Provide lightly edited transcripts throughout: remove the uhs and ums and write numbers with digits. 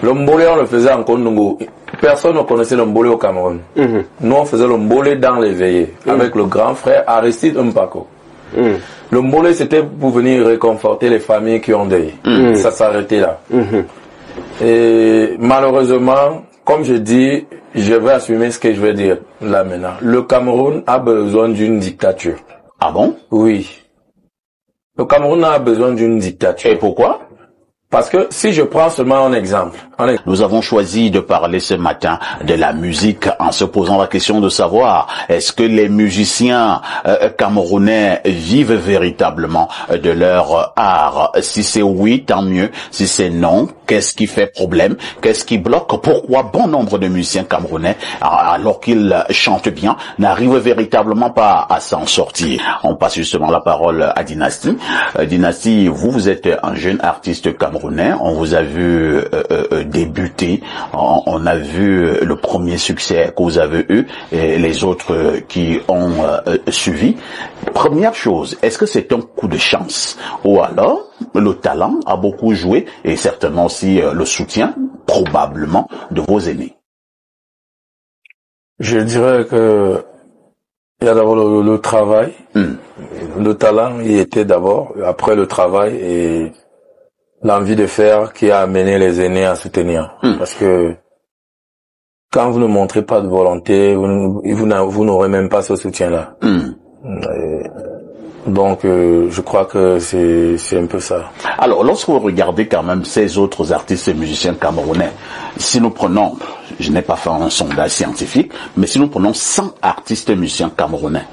Le mbolé, on le faisait en Congo. Personne ne connaissait le mbolé au Cameroun. Nous, on faisait le mbolé dans les veillées, avec le grand frère Aristide Mpako. Le mbolé, c'était pour venir réconforter les familles qui ont deuil. Ça s'arrêtait là. Et malheureusement, comme je dis, je vais assumer ce que je vais dire là maintenant. Le Cameroun a besoin d'une dictature. Ah bon? Oui. Le Cameroun a besoin d'une dictature. Et pourquoi? Parce que si je prends seulement un exemple. Nous avons choisi de parler ce matin de la musique en se posant la question de savoir est-ce que les musiciens camerounais vivent véritablement de leur art. Si c'est oui, tant mieux. Si c'est non, qu'est-ce qui fait problème? Qu'est-ce qui bloque? Pourquoi bon nombre de musiciens camerounais, alors qu'ils chantent bien, n'arrivent véritablement pas à s'en sortir? On passe justement la parole à Dynasty. Dynasty, vous êtes un jeune artiste camerounais. On vous a vu débuter, on a vu le premier succès que vous avez eu et les autres qui ont suivi. Première chose, est-ce que c'est un coup de chance ou alors le talent a beaucoup joué et certainement aussi le soutien, probablement, de vos aînés? Je dirais que il y a d'abord le travail. Le talent y était d'abord, après le travail et l'envie de faire qui a amené les aînés à soutenir. Parce que quand vous ne montrez pas de volonté, vous n'aurez même pas ce soutien-là. Donc, je crois que c'est un peu ça. Alors, lorsque vous regardez quand même ces autres artistes et musiciens camerounais, si nous prenons, je n'ai pas fait un sondage scientifique, mais si nous prenons 100 artistes et musiciens camerounais,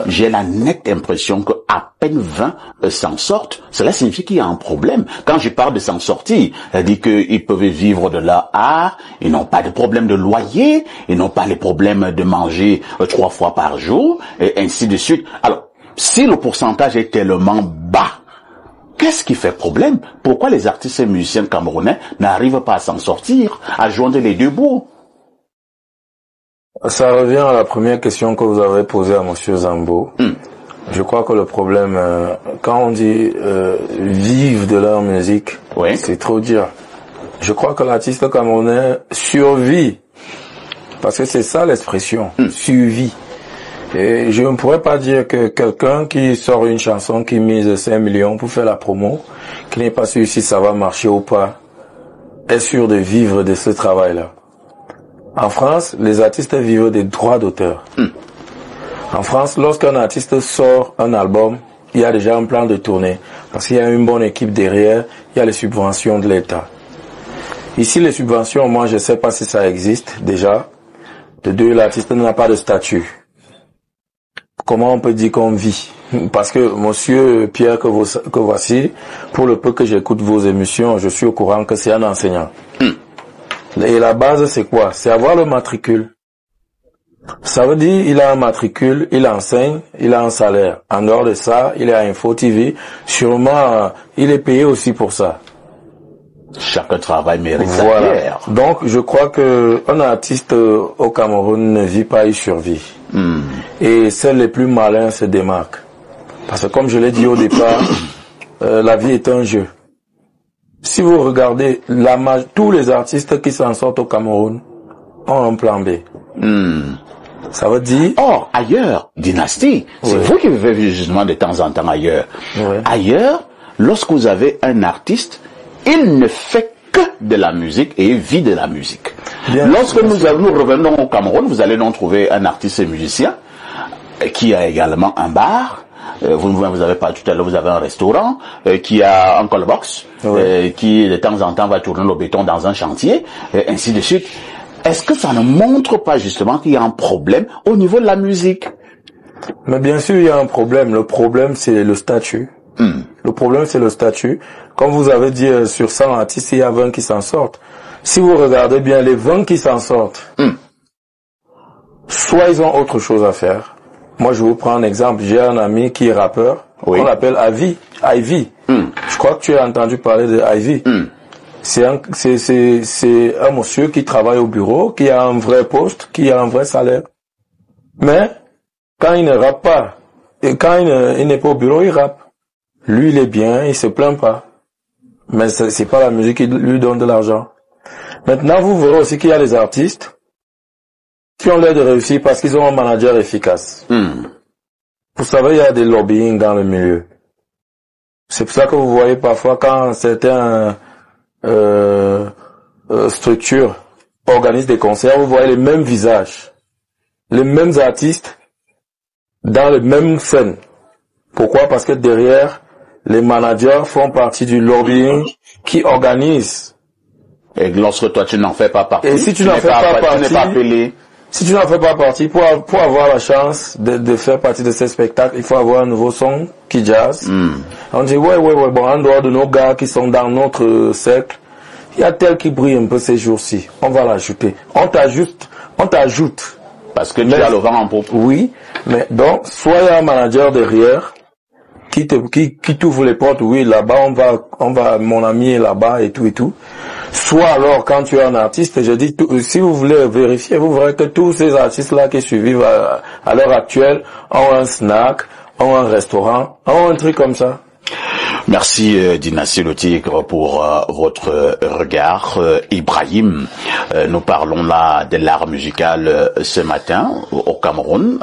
j'ai la nette impression que à peine 20 s'en sortent. Cela signifie qu'il y a un problème. Quand je parle de s'en sortir, ça dit qu'ils peuvent vivre de leur art, ils n'ont pas de problème de loyer, ils n'ont pas les problèmes de manger 3 fois par jour, et ainsi de suite. Alors, si le pourcentage est tellement bas, qu'est-ce qui fait problème? Pourquoi les artistes et musiciens camerounais n'arrivent pas à s'en sortir, à joindre les deux bouts? Ça revient à la première question que vous avez posée à Monsieur Zambo. Je crois que le problème, quand on dit vivre de leur musique, c'est trop dire. Je crois que l'artiste camerounais survit, parce que c'est ça l'expression, survit. Et je ne pourrais pas dire que quelqu'un qui sort une chanson qui mise 5 millions pour faire la promo, qui n'est pas sûr si ça va marcher ou pas, est sûr de vivre de ce travail-là. En France, les artistes vivent des droits d'auteur. En France, lorsqu'un artiste sort un album, il y a déjà un plan de tournée. Parce qu'il y a une bonne équipe derrière, il y a les subventions de l'État. Ici, les subventions, moi, je ne sais pas si ça existe déjà. De deux, l'artiste n'a pas de statut. Comment on peut dire qu'on vit? Parce que monsieur Pierre que voici, pour le peu que j'écoute vos émissions, je suis au courant que c'est un enseignant. Et la base, c'est quoi? C'est avoir le matricule. Ça veut dire il a un matricule, il enseigne, il a un salaire. En dehors de ça, il est à Info TV. Sûrement, il est payé aussi pour ça. Chaque travail mérite sa pierre. Donc, je crois que un artiste au Cameroun ne vit pas, il survit. Et celles les plus malins se démarquent. Parce que comme je l'ai dit au départ, la vie est un jeu. Si vous regardez tous les artistes qui s'en sortent au Cameroun ont un plan B. Ça veut dire... Or, ailleurs, Dynasty, c'est vous qui vivez justement de temps en temps ailleurs. Ailleurs, lorsque vous avez un artiste, il ne fait que de la musique et il vit de la musique. Lorsque nous revenons au Cameroun, vous allez donc trouver un artiste et musicien qui a également un bar. Vous avez pas tout à l'heure, vous avez un restaurant qui a un callbox, qui de temps en temps va tourner le béton dans un chantier, et ainsi de suite. Est-ce que ça ne montre pas justement qu'il y a un problème au niveau de la musique? Mais bien sûr, il y a un problème. Le problème, c'est le statut. Le problème, c'est le statut. Comme vous avez dit, sur 100 artistes, il y a 20 qui s'en sortent. Si vous regardez bien, les 20 qui s'en sortent, soit ils ont autre chose à faire. Moi, je vous prends un exemple. J'ai un ami qui est rappeur. On l'appelle Ivy. Je crois que tu as entendu parler de Ivy. C'est un monsieur qui travaille au bureau, qui a un vrai poste, qui a un vrai salaire. Mais, quand il ne rappe pas, et quand il n'est pas au bureau, il rappe. Lui, il est bien, il se plaint pas. Mais c'est pas la musique qui lui donne de l'argent. Maintenant, vous verrez aussi qu'il y a des artistes qui ont l'air de réussir parce qu'ils ont un manager efficace. Vous savez, il y a des lobbying dans le milieu. C'est pour ça que vous voyez parfois quand certaines structures organisent des concerts, vous voyez les mêmes visages, les mêmes artistes dans les mêmes scènes. Pourquoi? Parce que derrière, les managers font partie du lobbying qui organise. Et lorsque toi tu n'en fais pas partie, et si tu n'en fais pas partie, tu n'es pas appelé. Si tu n'en fais pas partie, pour avoir la chance de faire partie de ces spectacles, il faut avoir un nouveau son qui jazz. On dit ouais, bon, en dehors de nos gars qui sont dans notre cercle, il y a tel qui brille un peu ces jours-ci. On va l'ajouter. On t'ajoute. Parce que tu as le vent en poupe. Oui, mais donc, soit il y a un manager derrière, qui t'ouvre les portes, oui, là-bas, on va, mon ami est là-bas et tout. Soit alors, quand tu es un artiste, je dis, si vous voulez vérifier, vous verrez que tous ces artistes-là qui survivent à l'heure actuelle ont un snack, ont un restaurant, ont un truc comme ça. Merci Dynastie Le Tigre pour votre regard. Ibrahim, nous parlons là de l'art musical ce matin au Cameroun,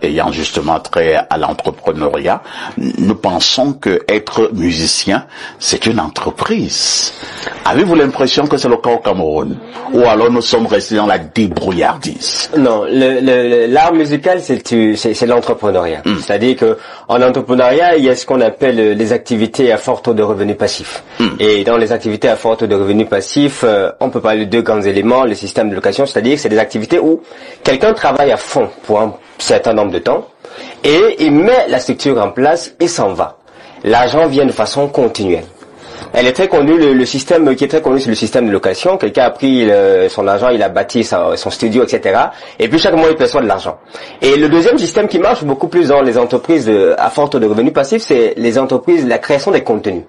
ayant justement trait à l'entrepreneuriat. Nous pensons que être musicien, c'est une entreprise. Avez-vous l'impression que c'est le cas au Cameroun? Ou alors nous sommes restés dans la débrouillardise? Non, l'art musical, c'est l'entrepreneuriat. C'est-à-dire que en entrepreneuriat, il y a ce qu'on appelle les activités à fort taux de revenus passifs. Et dans les activités à fort taux de revenus passifs, on peut parler de deux grands éléments, le système de location, c'est-à-dire que c'est des activités où quelqu'un travaille à fond pour un certain nombre de temps et il met la structure en place et s'en va. L'argent vient de façon continuelle. Elle est très connue, le système qui est très connu, c'est le système de location. Quelqu'un a pris son argent, il a bâti son studio, etc. Et puis chaque mois, il perçoit de l'argent. Et le deuxième système qui marche beaucoup plus dans les entreprises à fort taux de revenus passifs, c'est les entreprises, la création des contenus.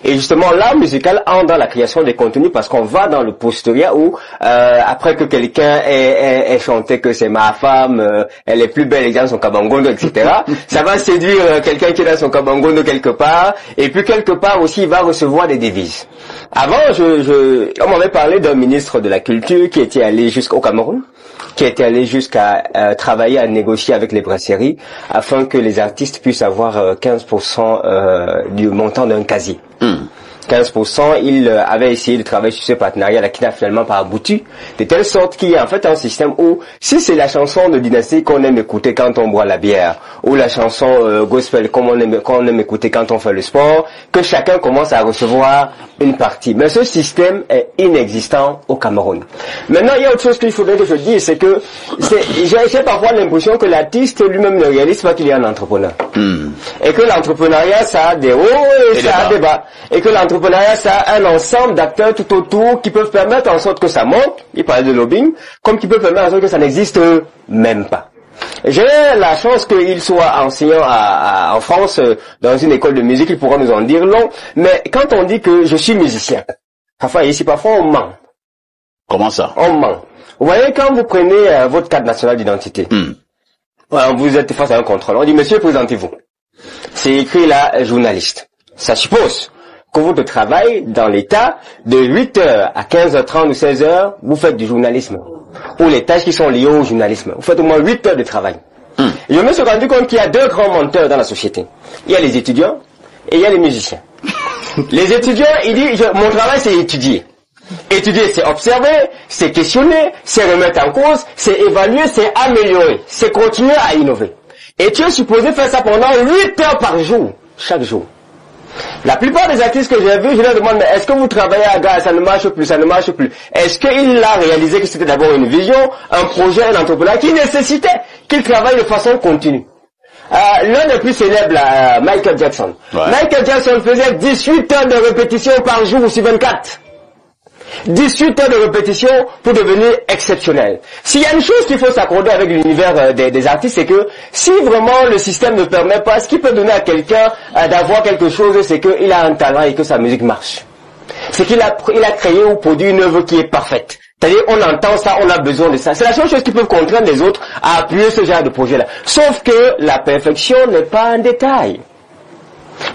Et justement, l'art musical entre dans la création des contenus parce qu'on va dans le postulat où, après que quelqu'un ait chanté que c'est ma femme, elle est plus belle, elle est dans son kabangondo, etc., ça va séduire quelqu'un qui est dans son kabangondo quelque part, et puis quelque part aussi, il va recevoir des devises. Avant, on m'avait parlé d'un ministre de la Culture qui était allé jusqu'au Cameroun, qui était allé jusqu'à travailler à négocier avec les brasseries afin que les artistes puissent avoir 15% du montant d'un casier. 15%, il avait essayé de travailler sur ce partenariat-là qui n'a finalement pas abouti, de telle sorte qu'il y a en fait un système où, si c'est la chanson de Dynastie qu'on aime écouter quand on boit la bière, ou la chanson gospel qu'on aime écouter quand on fait le sport, que chacun commence à recevoir une partie. Mais ce système est inexistant au Cameroun. Maintenant, il y a autre chose qu'il faudrait que je dise, c'est que j'ai parfois l'impression que l'artiste lui-même ne réalise pas qu'il est un entrepreneur. Et que l'entrepreneuriat, ça a des hauts et ça a des bas. Et que l'entrepreneuriat, ça a un ensemble d'acteurs tout autour qui peuvent permettre en sorte que ça monte, il parlait de lobbying, comme qui peuvent permettre en sorte que ça n'existe même pas. J'ai la chance qu'il soit enseignant en France, dans une école de musique, il pourra nous en dire long, mais quand on dit que je suis musicien, enfin ici parfois on ment. Comment ça? On ment. Vous voyez, quand vous prenez votre carte nationale d'identité, vous êtes face à un contrôle, on dit monsieur, présentez-vous. C'est écrit là, journaliste. Ça suppose que votre travail dans l'État, de 8h à 15h30 ou 16h, vous faites du journalisme. Ou les tâches qui sont liées au journalisme. Vous faites au moins 8 heures de travail. Je me suis rendu compte qu'il y a deux grands menteurs dans la société. Il y a les étudiants et il y a les musiciens. Les étudiants, ils disent, mon travail c'est étudier. Étudier, c'est observer, c'est questionner, c'est remettre en cause, c'est évaluer, c'est améliorer, c'est continuer à innover. Et tu es supposé faire ça pendant 8 heures par jour, chaque jour. La plupart des artistes que j'ai vus, je leur demande, mais est-ce que vous travaillez à gars, ça ne marche plus, ça ne marche plus. Est-ce qu'il a réalisé que c'était d'abord une vision, un projet, un entrepreneur qui nécessitait qu'il travaille de façon continue. L'un des plus célèbres, Michael Jackson. Ouais. Michael Jackson faisait 18 heures de répétition par jour sur 24. 18 heures de répétition pour devenir exceptionnel. S'il y a une chose qu'il faut s'accorder avec l'univers des artistes, c'est que si vraiment le système ne permet pas, ce qu'il peut donner à quelqu'un d'avoir quelque chose, c'est qu'il a un talent et que sa musique marche. C'est qu'il a créé ou produit une œuvre qui est parfaite. C'est-à-dire, on entend ça, on a besoin de ça. C'est la seule chose qui peut contraindre les autres à appuyer ce genre de projet-là. Sauf que la perfection n'est pas un détail.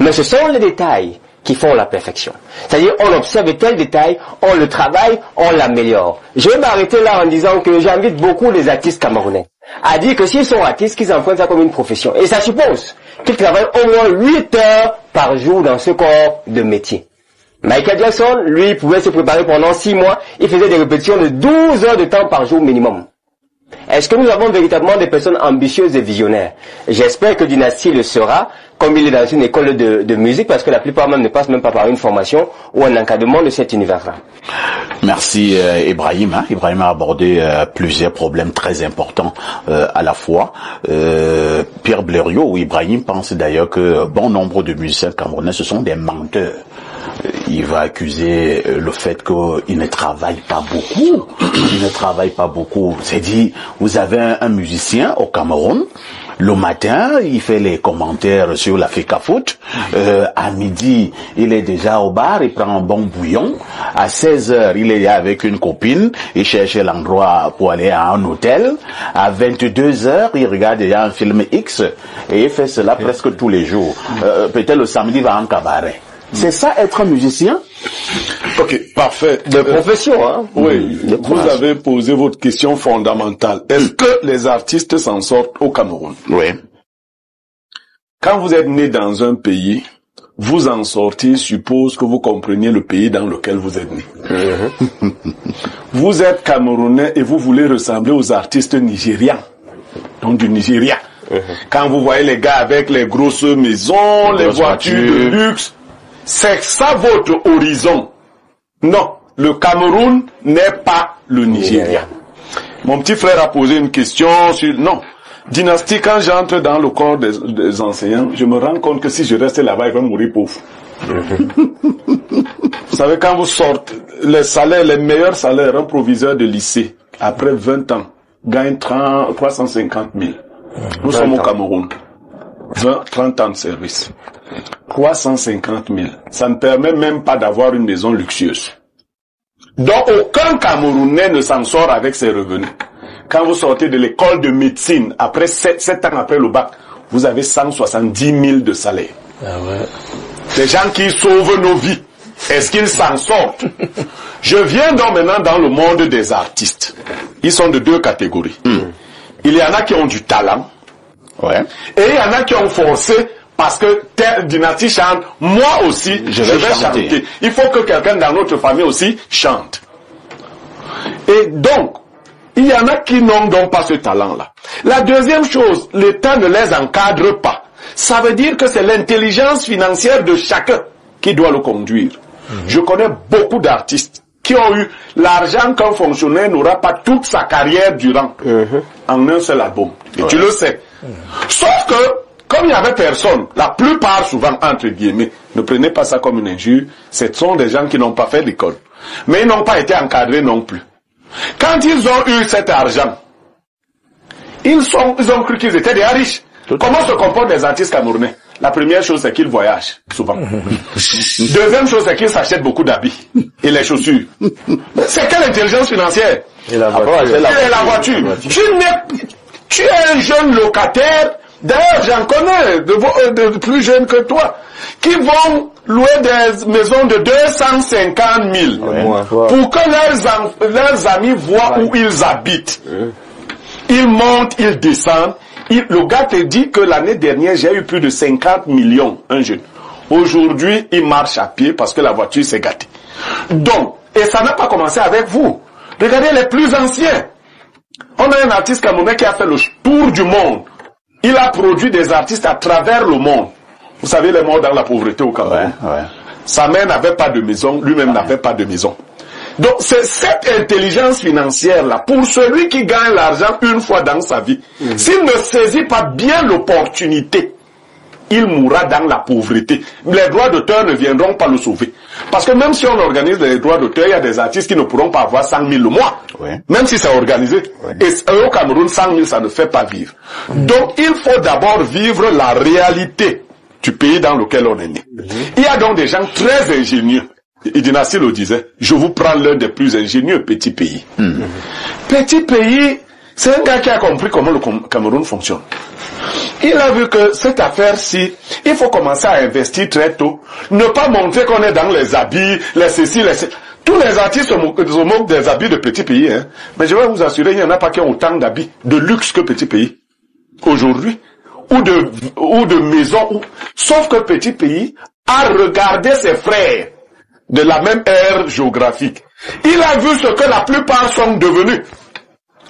Mais ce sont les détails qui font la perfection. C'est-à-dire, on observe tel détail, on le travaille, on l'améliore. Je vais m'arrêter là en disant que j'invite beaucoup les artistes camerounais à dire que s'ils sont artistes, qu'ils empruntent ça comme une profession. Et ça suppose qu'ils travaillent au moins 8 heures par jour dans ce corps de métier. Michael Jackson, lui, pouvait se préparer pendant 6 mois. Il faisait des répétitions de 12 heures de temps par jour minimum. Est-ce que nous avons véritablement des personnes ambitieuses et visionnaires? J'espère que Dynasty le sera, comme il est dans une école de musique, parce que la plupart même ne passent même pas par une formation ou un encadrement de cet univers-là. Merci Ibrahim. Ibrahim a abordé plusieurs problèmes très importants à la fois. Pierre Blériot ou Ibrahim pense d'ailleurs que bon nombre de musiciens camerounais, ce sont des menteurs. Il va accuser le fait qu'il ne travaille pas beaucoup. Il ne travaille pas beaucoup. C'est dit, vous avez un musicien au Cameroun. Le matin, il fait les commentaires sur la FECA Foot. À midi, il est déjà au bar, il prend un bon bouillon. À 16h, il est avec une copine, il cherche l'endroit pour aller à un hôtel. À 22h, il regarde déjà un film X et il fait cela presque tous les jours. Peut-être le samedi, il va en cabaret. C'est ça être musicien? Ok, parfait. De profession, hein? Oui, vous avez posé votre question fondamentale. Est-ce que les artistes s'en sortent au Cameroun? Oui. Quand vous êtes né dans un pays, vous en sortir suppose que vous compreniez le pays dans lequel vous êtes né. Vous êtes Camerounais et vous voulez ressembler aux artistes nigérians, donc du Nigeria. Quand vous voyez les gars avec les grosses maisons, les voitures de luxe, c'est ça votre horizon. Non, le Cameroun n'est pas le Nigeria. Mon petit frère a posé une question sur... Non, Dynasty, quand j'entre dans le corps des enseignants, je me rends compte que si je reste là-bas, il va mourir pauvre. Vous savez, quand vous sortez, les salaires, les meilleurs salaires, un proviseur de lycée, après 20 ans, gagne 350 000. Nous sommes au Cameroun. 30 ans de service. 350 000. Ça ne permet même pas d'avoir une maison luxueuse. Donc aucun Camerounais ne s'en sort avec ses revenus. Quand vous sortez de l'école de médecine, après 7 ans après le bac, vous avez 170 000 de salaire. Ah ouais. Des gens qui sauvent nos vies. Est-ce qu'ils s'en sortent? Je viens donc maintenant dans le monde des artistes. Ils sont de 2 catégories. Il y en a qui ont du talent. Ouais. Et il y en a qui ont forcé parce que Dynasty chante, moi aussi, je vais chanter. Il faut que quelqu'un dans notre famille aussi chante. Et donc, il y en a qui n'ont donc pas ce talent-là. La deuxième chose, l'État ne les encadre pas. Ça veut dire que c'est l'intelligence financière de chacun qui doit le conduire. Je connais beaucoup d'artistes qui ont eu l'argent qu'un fonctionnaire n'aura pas toute sa carrière durant en un seul album. Et tu le sais. Sauf que, comme il n'y avait personne, la plupart souvent, entre guillemets, ne prenez pas ça comme une injure, ce sont des gens qui n'ont pas fait l'école. Mais ils n'ont pas été encadrés non plus. Quand ils ont eu cet argent, ils ont cru qu'ils étaient des riches. Comment se comportent les artistes camerounais? La première chose, c'est qu'ils voyagent, souvent. Deuxième chose, c'est qu'ils s'achètent beaucoup d'habits et les chaussures. C'est quelle intelligence financière? Et la voiture. Et la voiture. Tu es un jeune locataire, d'ailleurs j'en connais de plus jeunes que toi, qui vont louer des maisons de 250 000 pour que leurs amis voient où ils habitent. Ils montent, ils descendent. Le gars te dit que l'année dernière, j'ai eu plus de 50 millions, un jeune. Aujourd'hui, il marche à pied parce que la voiture s'est gâtée. Donc, et ça n'a pas commencé avec vous. Regardez les plus anciens. On a un artiste camerounais qui a fait le tour du monde. Il a produit des artistes à travers le monde. Vous savez, les morts dans la pauvreté au Cameroun. Sa mère n'avait pas de maison, lui-même n'avait pas de maison. Donc c'est cette intelligence financière-là, pour celui qui gagne l'argent une fois dans sa vie, s'il ne saisit pas bien l'opportunité, il mourra dans la pauvreté. Les droits d'auteur ne viendront pas le sauver. Parce que même si on organise les droits d'auteur, il y a des artistes qui ne pourront pas avoir 100 000 le mois. Même si c'est organisé. Et au Cameroun, 100 000, ça ne fait pas vivre. Donc il faut d'abord vivre la réalité du pays dans lequel on est né. Il y a donc des gens très ingénieux. Et Dynasty le disait, je vous prends l'un des plus ingénieux petits pays. Petit pays, C'est un gars qui a compris comment le Cameroun fonctionne. Il a vu que cette affaire-ci, il faut commencer à investir très tôt. Ne pas montrer qu'on est dans les habits, les ceci, les ceci. Tous les artistes se moquent des habits de petits pays, hein. Mais je vais vous assurer, il n'y en a pas qui ont autant d'habits de luxe que petits pays. Aujourd'hui. Ou de maisons. Sauf que petit pays a regardé ses frères de la même ère géographique. Il a vu ce que la plupart sont devenus.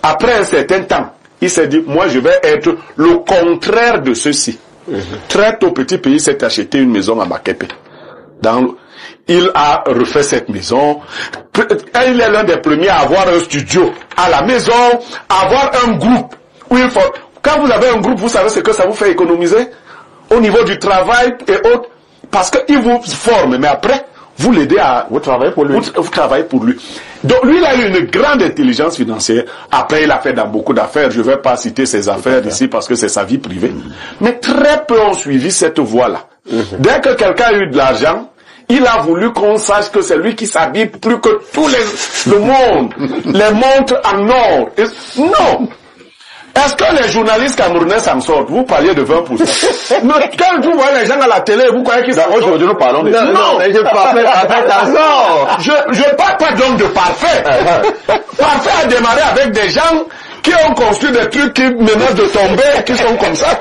Après un certain temps, il s'est dit, moi je vais être le contraire de ceci. Très tôt, petit pays s'est acheté une maison à Makepe. Il a refait cette maison. Il est l'un des premiers à avoir un studio à la maison, à avoir un groupe. Où il faut... Quand vous avez un groupe, vous savez ce que ça vous fait économiser au niveau du travail et autres. Parce qu'il vous forme, mais après, vous l'aidez à... Vous travaillez pour lui. Vous travaillez pour lui. Donc lui, il a eu une grande intelligence financière. Après, il a fait dans beaucoup d'affaires. Je ne vais pas citer ses affaires ici parce que c'est sa vie privée. Mais très peu ont suivi cette voie-là. Dès que quelqu'un a eu de l'argent, il a voulu qu'on sache que c'est lui qui s'habille plus que tout le monde. Les montres en or. Non! Est-ce que les journalistes camerounais s'en sortent? Vous parliez de 20%. Mais quand vous voyez les gens à la télé, vous croyez qu'ils s'en sortent? Aujourd'hui, nous parlons de... Non, mais je parle attention. Je parle pas donc de parfait. Parfait a démarré avec des gens qui ont construit des trucs qui menacent de tomber, qui sont comme ça.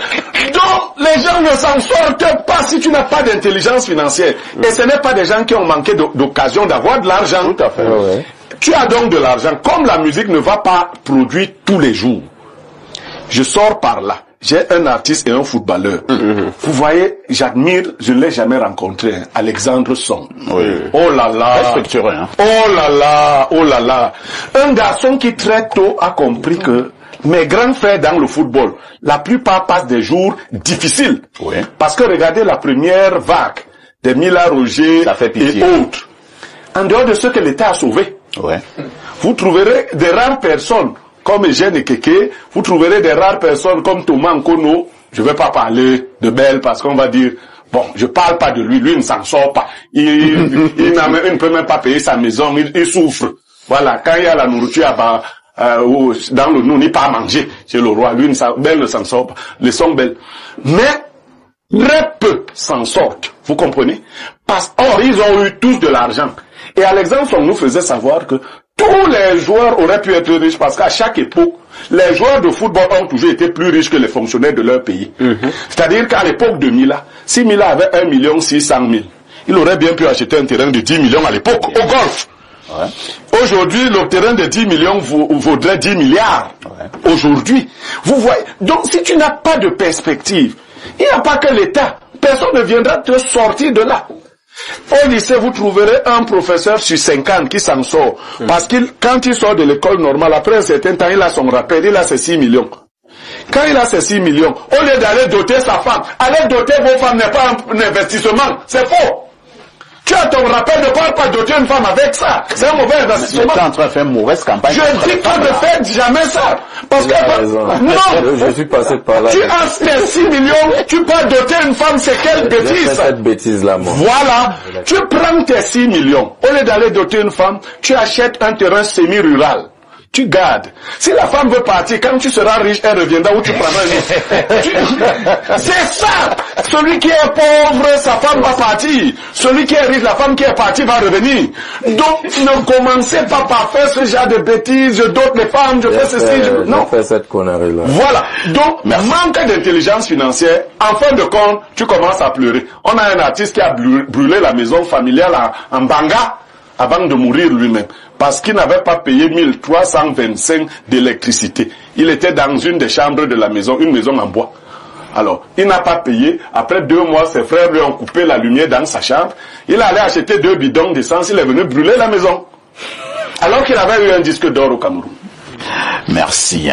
Donc, les gens ne s'en sortent pas si tu n'as pas d'intelligence financière. Et ce n'est pas des gens qui ont manqué d'occasion d'avoir de l'argent. Tout à fait, ouais. Tu as donc de l'argent. Comme la musique ne va pas produire tous les jours, je sors par là. J'ai un artiste et un footballeur. Vous voyez, j'admire, je ne l'ai jamais rencontré, hein, Alexandre Song. Oui. Oh là là. Respectueux, hein. Oh là là, oh là là. Un garçon qui très tôt a compris que mes grands frères dans le football, la plupart passent des jours difficiles. Oui. Parce que regardez la première vague des Mila Roger et autres. En dehors de ce que l'État a sauvé, Ouais. vous trouverez des rares personnes comme Eugène Ekeke, vous trouverez des rares personnes comme Thomas Nkono. Je ne vais pas parler de Belle parce qu'on va dire, bon, je parle pas de lui, lui ne s'en sort pas. Il ne peut même pas payer sa maison, il souffre. Voilà, quand il y a la nourriture dans le nous, il pas à manger chez le roi, lui, Belle ne s'en sort pas. Laissons Belle. Mais, très peu s'en sortent, vous comprenez? Or, ils ont eu tous de l'argent. Et Alexandre Song nous faisait savoir que tous les joueurs auraient pu être riches parce qu'à chaque époque, les joueurs de football ont toujours été plus riches que les fonctionnaires de leur pays. C'est-à-dire qu'à l'époque de Mila, si Mila avait 1 600 000, il aurait bien pu acheter un terrain de 10 millions à l'époque, au golf. Ouais. Aujourd'hui, le terrain de 10 millions vaudrait 10 milliards. Ouais. Aujourd'hui. Vous voyez. Donc, si tu n'as pas de perspective, il n'y a pas que l'État. Personne ne viendra te sortir de là. Au lycée, vous trouverez un professeur sur 50 qui s'en sort. Parce que quand il sort de l'école normale, après un certain temps, il a son rappel, il a ses 6 millions. Quand il a ses 6 millions, au lieu d'aller doter sa femme, aller doter vos femmes n'est pas un investissement. C'est faux. Tu as ton rappel, ne parle pas doter une femme avec ça. C'est un mauvais investissement. Tu es en train de faire une mauvaise campagne. Je dis pas de faire jamais ça. Parce que, non. Je suis passé par là. Tu as tes 6 millions, tu peux doter une femme, c'est quelle bêtise? Cette bêtise-là, moi. Voilà. Tu prends tes 6 millions. Au lieu d'aller doter une femme, tu achètes un terrain semi-rural. Tu gardes. Si la femme veut partir, quand tu seras riche, elle reviendra où tu prendras un autre. C'est ça. Celui qui est pauvre, sa femme va partir. Celui qui est riche, la femme qui est partie va revenir. Donc, ne commencez pas par faire ce genre de bêtises. Je dote les femmes, je fais ceci. Non. Je fais cette connerie-là. Voilà. Donc, manque d'intelligence financière. En fin de compte, tu commences à pleurer. On a un artiste qui a brûlé la maison familiale en Banga avant de mourir lui-même. Parce qu'il n'avait pas payé 1325 d'électricité. Il était dans une des chambres de la maison, une maison en bois. Alors, il n'a pas payé. Après 2 mois, ses frères lui ont coupé la lumière dans sa chambre. Il allait acheter 2 bidons d'essence. Il est venu brûler la maison. Alors qu'il avait eu un disque d'or au Cameroun. Merci.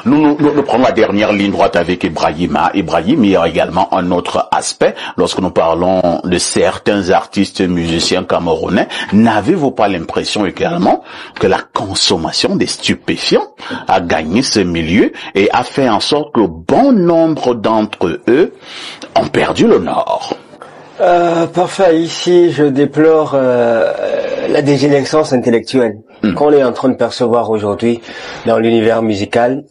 Nous prenons la dernière ligne droite avec Ibrahima. Ibrahim, il y a également un autre aspect. Lorsque nous parlons de certains artistes musiciens camerounais, n'avez-vous pas l'impression également que la consommation des stupéfiants a gagné ce milieu et a fait en sorte que bon nombre d'entre eux ont perdu le nord? Parfait. Ici, je déplore la dégénérescence intellectuelle qu'on est en train de percevoir aujourd'hui dans l'univers musical.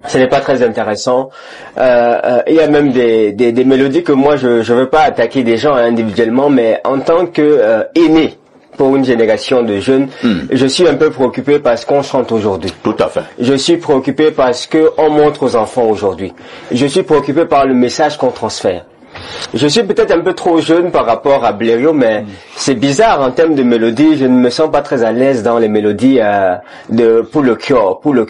Ce n'est pas très intéressant. Il y a même des mélodies que moi, je veux pas attaquer des gens individuellement, mais en tant que aîné pour une génération de jeunes, je suis un peu préoccupé par ce qu'on chante aujourd'hui. Tout à fait. Je suis préoccupé par ce qu'on montre aux enfants aujourd'hui. Je suis préoccupé par le message qu'on transfère. Je suis peut-être un peu trop jeune par rapport à Blériot, mais c'est bizarre en termes de mélodie. Je ne me sens pas très à l'aise dans les mélodies pour le cure. Le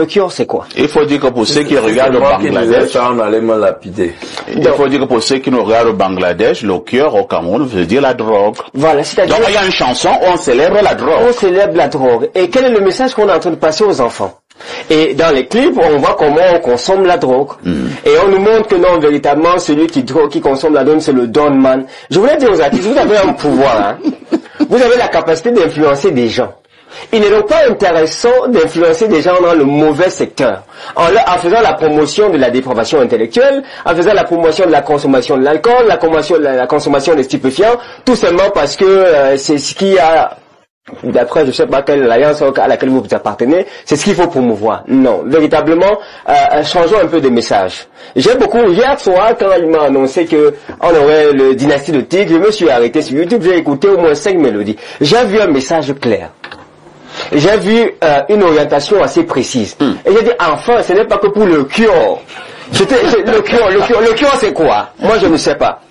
cure, c'est quoi? Il faut dire que pour ceux qui regardent au Bangladesh, on allait me lapider. Il faut dire que pour ceux qui nous regardent au Bangladesh, le cure au Cameroun veut dire la drogue. Voilà, c'est-à-dire. Donc il y a une chanson où on célèbre la drogue. On célèbre la drogue. Et quel est le message qu'on est en train de passer aux enfants? Et dans les clips, on voit comment on consomme la drogue. Et on nous montre que non, véritablement, celui qui consomme la drogue, c'est le Don Man. Je voulais dire aux artistes, vous avez un pouvoir, hein. Vous avez la capacité d'influencer des gens. Il n'est donc pas intéressant d'influencer des gens dans le mauvais secteur. En faisant la promotion de la dépravation intellectuelle, en faisant la promotion de la consommation de l'alcool, la consommation des stupéfiants, tout simplement parce que c'est ce qui a... D'après, je sais pas quelle alliance à laquelle vous appartenez, c'est ce qu'il faut promouvoir. Non, véritablement, changeons un peu de message. J'ai beaucoup, hier soir, quand il m'a annoncé que on aurait le Dynastie de Tigre, je me suis arrêté sur YouTube, j'ai écouté au moins 5 mélodies. J'ai vu un message clair. J'ai vu une orientation assez précise. Et j'ai dit, enfin, ce n'est pas que pour le cure. Le cure, c'est quoi? Moi, je ne sais pas.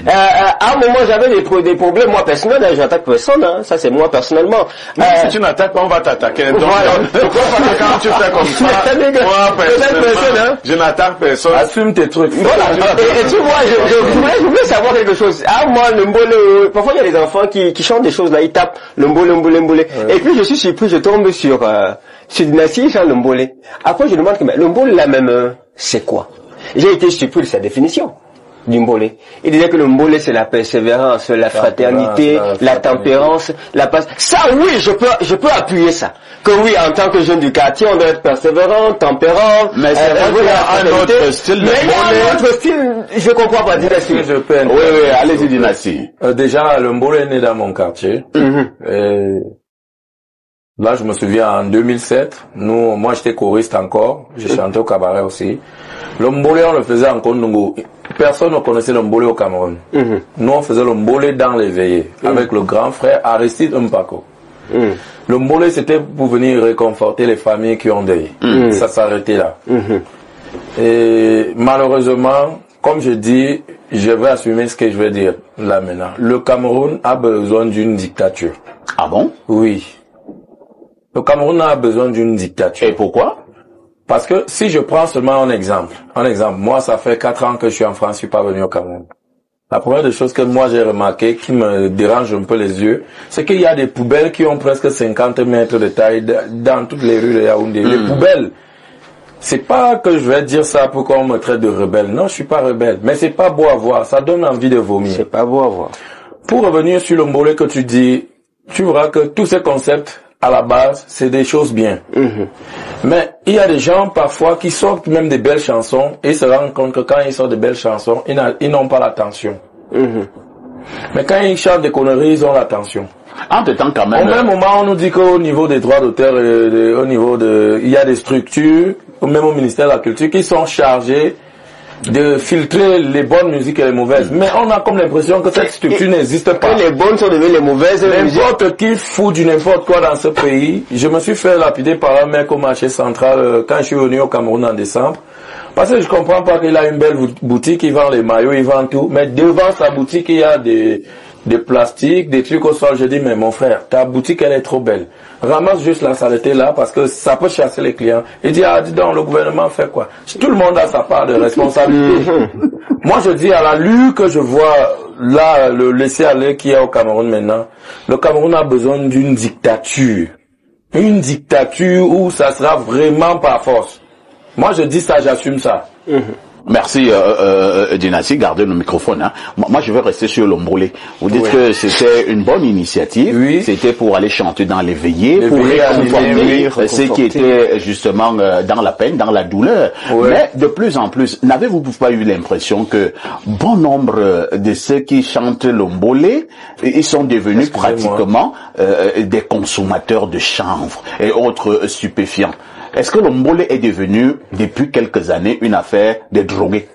À un moment, j'avais des problèmes, moi, personnellement, j'attaque personne, hein. Ça, c'est moi, personnellement. Si tu n'attaques pas, on va t'attaquer. Donc, voilà. Quand tu fais comme ça, moi, personnellement, je n'attaque personne. Assume tes trucs. Voilà. Et tu vois, je voulais savoir quelque chose. Ah, moi, le mbole, parfois, il y a des enfants qui chantent des choses, là, ils tapent le mbole. Ouais. Et puis, je suis surpris, je tombe sur Dynastie, ils chantent le mbole. Après, je demande, mais le mbole, là, même, c'est quoi? J'ai été surpris de sa définition du mbole. Il disait que le mbole, c'est la persévérance, la fraternité, la tempérance, la passe. Ça, oui, je peux appuyer ça. Que oui, en tant que jeune du quartier, on doit être persévérant, tempérant. Mais c'est vrai qu'il y a un autre style de mbole. Mais il y a un autre style, je comprends pas, Dynastie. Oui, allez-y, Dynastie. Déjà, le mbole est né dans mon quartier. Et là, je me souviens, en 2007, moi, j'étais choriste encore. J'ai chanté au cabaret aussi. Le mbole, on le faisait en Kondongo. Personne ne connaissait le mbole au Cameroun. Nous, on faisait le mbole dans les veillées, avec le grand frère Aristide Mpako. Le mbole, c'était pour venir réconforter les familles qui ont deuil. Ça s'arrêtait là. Et malheureusement, comme je dis, je vais assumer ce que je vais dire là maintenant. Le Cameroun a besoin d'une dictature. Ah bon? Oui. Le Cameroun a besoin d'une dictature. Et pourquoi? Parce que si je prends seulement un exemple, moi ça fait 4 ans que je suis en France, je suis pas venu au Cameroun. La première des choses que moi j'ai remarqué, qui me dérange un peu les yeux, c'est qu'il y a des poubelles qui ont presque 50 mètres de taille dans toutes les rues de Yaoundé. Les poubelles, c'est pas que je vais dire ça pour qu'on me traite de rebelle. Non, je suis pas rebelle. Mais c'est pas beau à voir, ça donne envie de vomir. C'est pas beau à voir. Pour revenir sur le mbole que tu dis, tu verras que tous ces concepts, à la base, c'est des choses bien. Mais il y a des gens parfois qui sortent même des belles chansons et se rendent compte que quand ils sortent de belles chansons, ils n'ont pas l'attention. Mais quand ils chantent des conneries, ils ont l'attention. Entre-temps, quand même. Au même moment, on nous dit qu'au niveau des droits d'auteur, il y a des structures, même au ministère de la Culture, qui sont chargées de filtrer les bonnes musiques et les mauvaises. Mais on a comme l'impression que cette structure n'existe pas. Que les bonnes sont devenues les mauvaises. N'importe qui fout du n'importe quoi dans ce pays. Je me suis fait lapider par un mec au marché central quand je suis venu au Cameroun en décembre. Parce que je comprends pas qu'il a une belle boutique, il vend les maillots, il vend tout. Mais devant sa boutique, il y a des plastiques, des trucs au sol. Je dis, mais mon frère, ta boutique, elle est trop belle. Ramasse juste la saleté là, parce que ça peut chasser les clients. Il dit, dis donc, le gouvernement fait quoi? Tout le monde a sa part de responsabilité. Moi, je dis, à la lue que je vois là, le laisser-aller qu'il y a au Cameroun maintenant, le Cameroun a besoin d'une dictature. Une dictature où ça sera vraiment par force. Moi, je dis ça, j'assume ça. Merci Dynastie, gardez le microphone. Hein. Moi, je vais rester sur l'Ombolé. Vous dites que c'était une bonne initiative. Oui. C'était pour aller chanter dans les veillées, pour réconforter ceux qui étaient justement dans la peine, dans la douleur. Oui. Mais de plus en plus, n'avez-vous pas eu l'impression que bon nombre de ceux qui chantent l'Ombolé, ils sont devenus pratiquement des consommateurs de chanvre et autres stupéfiants? Est-ce que l'Ombolé est devenu, depuis quelques années, une affaire de drogués?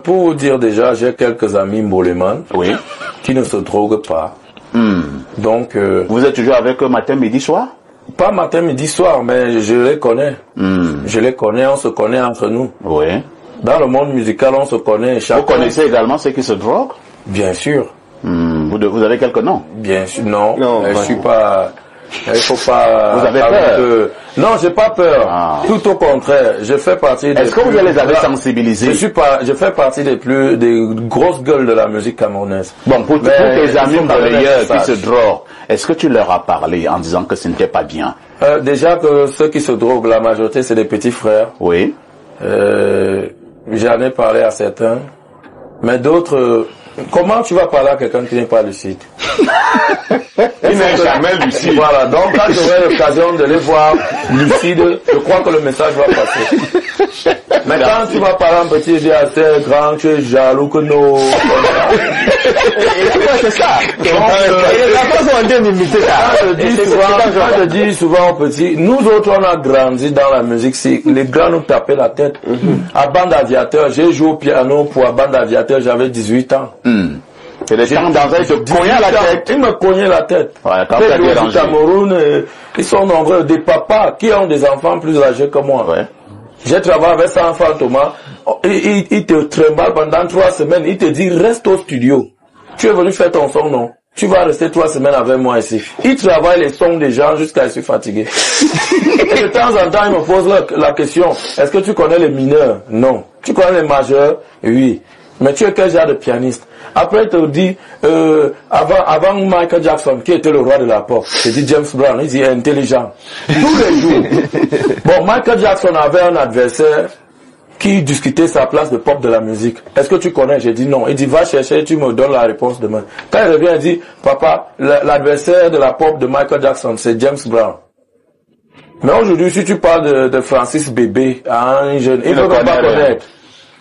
Pour vous dire déjà, j'ai quelques amis mboléman qui ne se droguent pas. Donc, vous êtes toujours avec eux matin, midi, soir? Pas matin, midi, soir, mais je les connais. Je les connais, on se connaît entre nous. Oui. Dans le monde musical, on se connaît. Vous connaissez également ceux qui se droguent? Bien sûr. Vous avez quelques noms? Bien sûr, non. Je suis pas... Il faut pas... Vous avez peur? Non, j'ai pas peur. Tout au contraire. Je fais partie des... Est-ce que vous les avez sensibilisés? Je fais partie des grosses gueules de la musique camerounaise. Bon, pour tes amis travailleurs qui se droguent, est-ce que tu leur as parlé en disant que ce n'était pas bien? Déjà que ceux qui se droguent, la majorité, c'est des petits frères. Oui. J'en ai parlé à certains. Mais d'autres... Comment tu vas parler à quelqu'un qui n'est pas lucide? Il n'est jamais lucide. Voilà, donc quand j'aurai l'occasion de les voir lucides, je crois que le message va passer. Mais quand tu vas parler un petit, dire assez grand, tu es jaloux que nos... C'est ça. Je dis souvent aux petits, nous autres on a grandi dans la musique, si les grands nous tapaient la tête. À Bande Aviateur, j'ai joué au piano pour à Bande Aviateur, j'avais 18 ans. C'est les gens dans un, ils te cognaient la tête. Ils me cognaient la tête. Ouais, quand t'as dérangé. Cameroun, ils sont nombreux, des papas qui ont des enfants plus âgés que moi. Ouais. J'ai travaillé avec ça, enfant Thomas. Il te trimballe pendant 3 semaines. Il te dit, reste au studio. Tu es venu faire ton son, non? Tu vas rester 3 semaines avec moi ici. Il travaille les sons des gens jusqu'à ce que je suis fatigué. Et de temps en temps, il me pose la question, est-ce que tu connais les mineurs? Non. Tu connais les majeurs? Oui. Mais tu es quel genre de pianiste? Après, il te dit, avant Michael Jackson, qui était le roi de la pop, c'est dit James Brown, il dit intelligent. Tous les jours. Bon, Michael Jackson avait un adversaire qui discutait sa place de pop de la musique. Est-ce que tu connais? J'ai dit non. Il dit, va chercher, tu me donnes la réponse demain. Quand il revient, il dit, papa, l'adversaire de la pop de Michael Jackson, c'est James Brown. Mais aujourd'hui, si tu parles de Francis Bébé à un jeune, il ne peut pas connaître.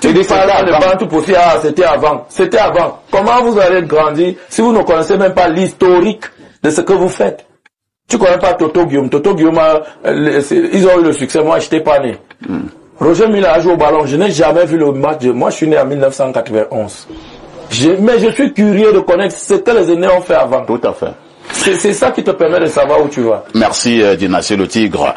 Tu dis ça là, le Bantou Possi, c'était avant. C'était avant. Comment vous allez grandir si vous ne connaissez même pas l'historique de ce que vous faites? Tu connais pas Toto Guillaume. Toto Guillaume, ils ont eu le succès. Moi, je n'étais pas né. Roger Mila a joué au ballon. Je n'ai jamais vu le match. Moi, je suis né en 1991. Mais je suis curieux de connaître ce que les aînés ont fait avant. Tout à fait. C'est ça qui te permet de savoir où tu vas. Merci Dynastie le Tigre.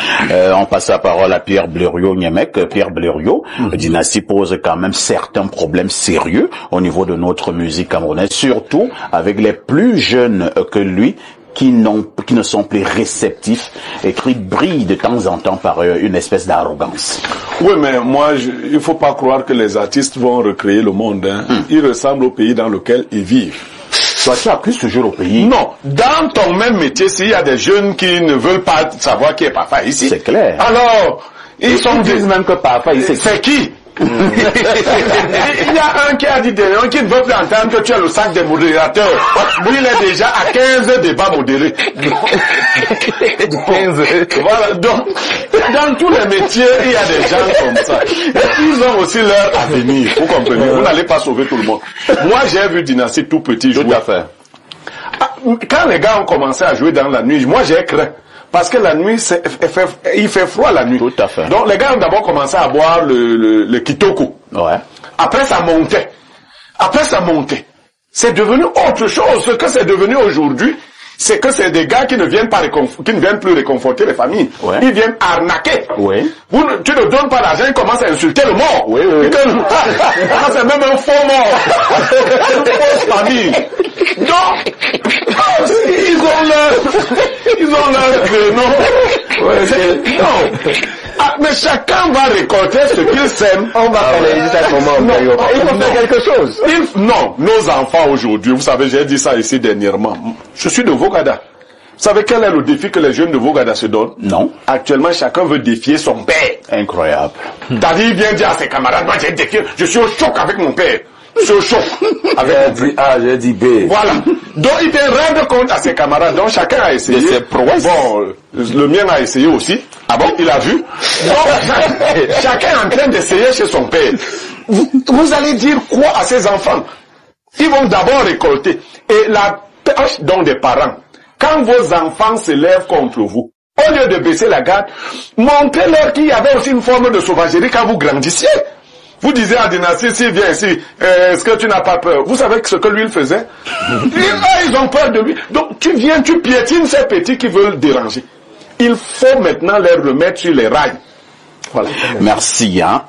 On passe la parole à Pierre Blériot-Niemek. Pierre Blériot, Dynastie pose quand même certains problèmes sérieux au niveau de notre musique camerounaise, surtout avec les plus jeunes que lui, qui ne sont plus réceptifs et qui brillent de temps en temps par une espèce d'arrogance. Oui, mais moi, il faut pas croire que les artistes vont recréer le monde. Hein. Ils ressemblent au pays dans lequel ils vivent. Toi, tu appuies toujours au pays. Non. Dans ton même métier, s'il y a des jeunes qui ne veulent pas savoir qui est papa ici. C'est clair. Alors, ils disent même que papa ici. C'est qui? Il y a un qui a dit derrière, qui ne veut plus entendre que tu es le sac des modérateurs. Lui, il est déjà à 15 débats modérés. 15. Voilà. Donc, dans tous les métiers, il y a des gens comme ça. Et ils ont aussi leur avenir. Vous comprenez? Vous n'allez pas sauver tout le monde. Moi, j'ai vu Dynastie tout petit jouer. Tout à fait. Quand les gars ont commencé à jouer dans la nuit, moi, j'ai craint. Parce que la nuit, il fait froid la nuit. Tout à fait. Donc les gars ont d'abord commencé à boire le kitoko. Ouais. Après ça montait. C'est devenu autre chose. Ce que c'est devenu aujourd'hui, c'est que c'est des gars qui ne viennent plus réconforter les familles. Ouais. Ils viennent arnaquer. Oui. Tu ne donnes pas d'argent, ils commencent à insulter le mort. Oui. C'est même un faux mort. Une fausse famille. Donc, ils ont leur prénom. Non. Mais chacun va récolter ce qu'il sème. On va analyser ça comment. Il faut faire quelque chose. Non, nos enfants aujourd'hui, vous savez, j'ai dit ça ici dernièrement. Je suis de Vogada. savez quel est le défi que les jeunes de Vogada se donnent? Non. Actuellement, chacun veut défier son père. Incroyable. David vient dire à ses camarades, moi j'ai défié, je suis au choc avec mon père. Je suis au choc. J'ai dit A, j'ai dit B. Voilà. Donc il vient rendre compte à ses camarades. Donc chacun a essayé. De ses prouesses. Bon, le mien a essayé aussi. Ah bon? Il a vu. Donc chacun est en train d'essayer chez son père. Vous allez dire quoi à ces enfants? Ils vont d'abord récolter. Et la tâche donc des parents, quand vos enfants se lèvent contre vous, au lieu de baisser la garde, montrez-leur qu'il y avait aussi une forme de sauvagerie quand vous grandissiez. Vous disiez à Dynastie, si viens ici, est-ce que tu n'as pas peur? Vous savez ce que lui il faisait? Ils ont peur de lui. Donc tu viens, tu piétines ces petits qui veulent déranger. Il faut maintenant les remettre sur les rails. Voilà. Merci, hein.